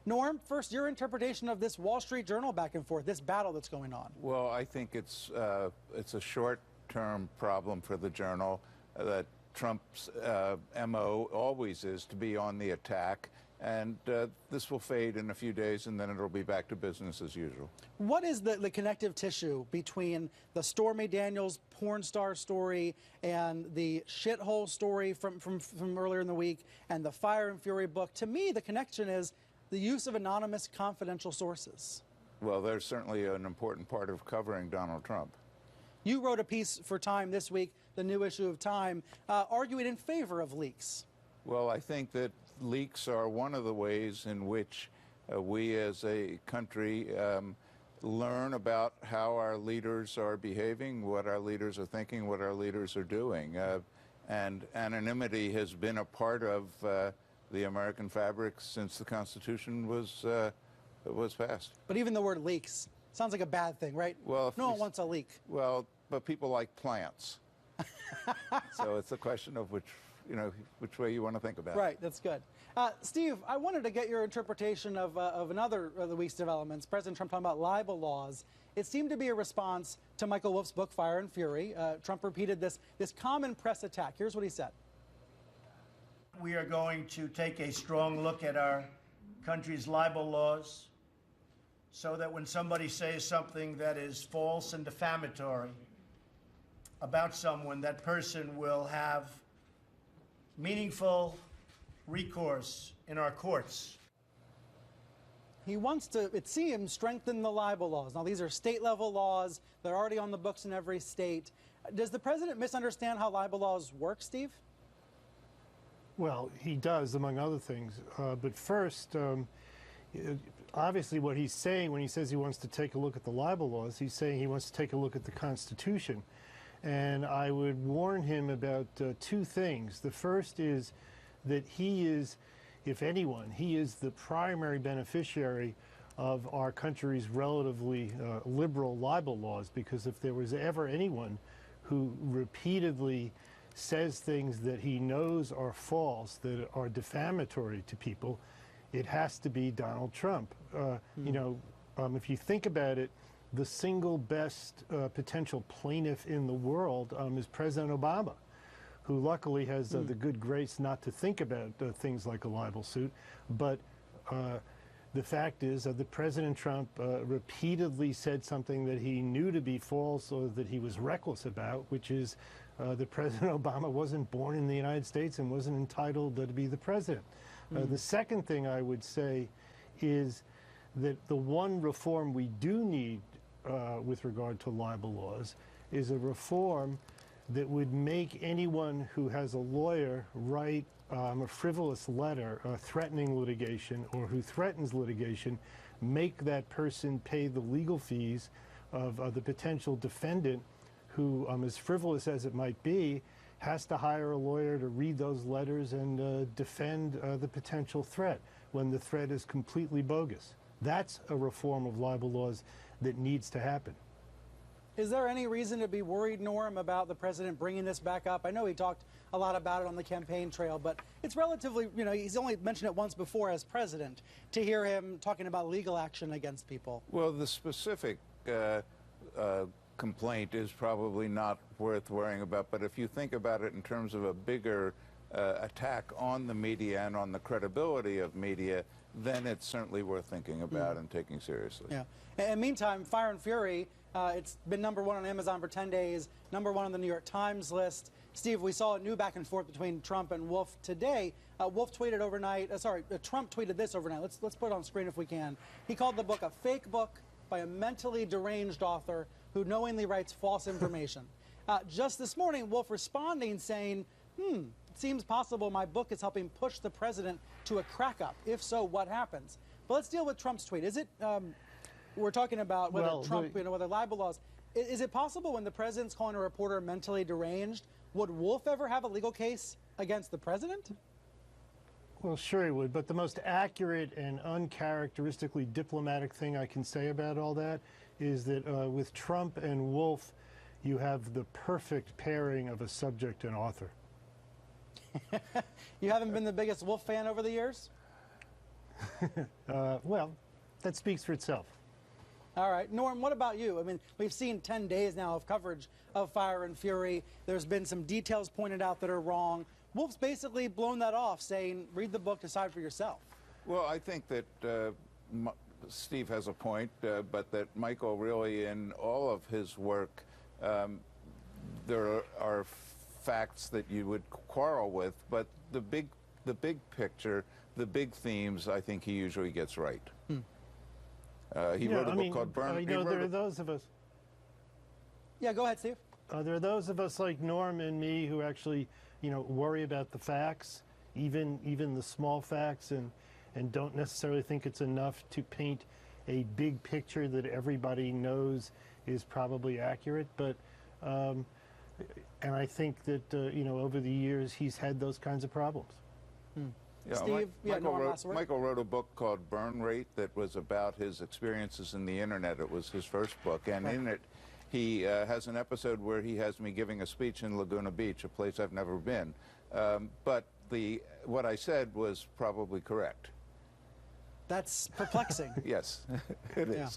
Norm, first, your interpretation of this Wall Street Journal back and forth, this battle that's going on. Well, I think it's a short-term problem for the Journal that Trump's MO always is to be on the attack, and this will fade in a few days, and then it'll be back to business as usual. What is the connective tissue between the Stormy Daniels porn star story and the shithole story from earlier in the week and the Fire and Fury book? To me, the connection is the use of anonymous, confidential sources. Well, there's certainly an important part of covering Donald Trump. You wrote a piece for Time this week, the new issue of Time, arguing in favor of leaks. Well, I think that leaks are one of the ways in which we as a country learn about how our leaders are behaving, what our leaders are thinking, what our leaders are doing. And anonymity has been a part of the American fabric since the Constitution was passed. But even the word leaks sounds like a bad thing, right? Well, no one wants a leak. Well, but people like plants. So it's a question of which way you want to think about it. Right, that's good. Steve, I wanted to get your interpretation of another of the week's developments. President Trump talking about libel laws. It seemed to be a response to Michael Wolff's book, Fire and Fury. Trump repeated this common press attack. Here's what he said. We are going to take a strong look at our country's libel laws so that when somebody says something that is false and defamatory about someone, that person will have meaningful recourse in our courts. He wants to, it seems, strengthen the libel laws. Now, these are state-level laws. They're already on the books in every state. Does the president misunderstand how libel laws work, Steve? Well, he does, among other things. But first, obviously what he's saying when he says he wants to take a look at the libel laws, he's saying he wants to take a look at the Constitution. And I would warn him about two things. The first is that he is, if anyone, he is the primary beneficiary of our country's relatively liberal libel laws, because if there was ever anyone who repeatedly says things that he knows are false, that are defamatory to people, it has to be Donald Trump. You know, if you think about it, the single best potential plaintiff in the world is President Obama, who luckily has the good grace not to think about things like a libel suit. But the fact is that President Trump repeatedly said something that he knew to be false or that he was reckless about, which is that President Obama wasn't born in the United States and wasn't entitled to be the president. The second thing I would say is that the one reform we do need with regard to libel laws is a reform that would make anyone who has a lawyer write a frivolous letter threatening litigation, or who threatens litigation, make that person pay the legal fees of the potential defendant who, as frivolous as it might be, has to hire a lawyer to read those letters and defend the potential threat when the threat is completely bogus. That's a reform of libel laws that needs to happen. Is there any reason to be worried, Norm, about the president bringing this back up? I know he talked a lot about it on the campaign trail, but it's relatively, you know, he's only mentioned it once before as president. To hear him talking about legal action against people. Well, the specific complaint is probably not worth worrying about, but if you think about it in terms of a bigger attack on the media and on the credibility of media, then it's certainly worth thinking about and taking seriously. Yeah. And meantime, Fire and Fury, it's been #1 on Amazon for 10 days, #1 on the New York Times list. Steve, we saw a new back and forth between Trump and Wolff today. Wolff tweeted overnight, Trump tweeted this overnight. Let's put it on screen if we can. He called the book a fake book by a mentally deranged author who knowingly writes false information. Just this morning, Wolff responding saying, it seems possible my book is helping push the president to a crack-up. If so, what happens? But let's deal with Trump's tweet. Is it, we're talking about whether Trump, whether libel laws, is it possible when the president's calling a reporter mentally deranged, would Wolff ever have a legal case against the president? Well, sure he would, but the most accurate and uncharacteristically diplomatic thing I can say about all that is that with Trump and Wolff, you have the perfect pairing of a subject and author. You haven't been the biggest Wolff fan over the years? Well, that speaks for itself. All right. Norm, what about you? I mean, we've seen 10 days now of coverage of Fire and Fury. There's been some details pointed out that are wrong. Wolf's basically blown that off, saying, read the book, decide for yourself. Well, I think that Steve has a point, but that Michael really, in all of his work, there are facts that you would quarrel with, but the big picture, the big themes, I think he usually gets right. He wrote a book called Burn. There are those of us. Yeah, go ahead, Steve. There are those of us like Norm and me who actually, worry about the facts, even the small facts, and don't necessarily think it's enough to paint a big picture that everybody knows is probably accurate. But and I think that over the years he's had those kinds of problems. Yeah, Steve, Michael wrote a book called Burn Rate that was about his experiences in the internet. It was his first book, and in it he has an episode where he has me giving a speech in Laguna Beach, a place I've never been. But what I said was probably correct. That's perplexing. Yes, it is. Yeah.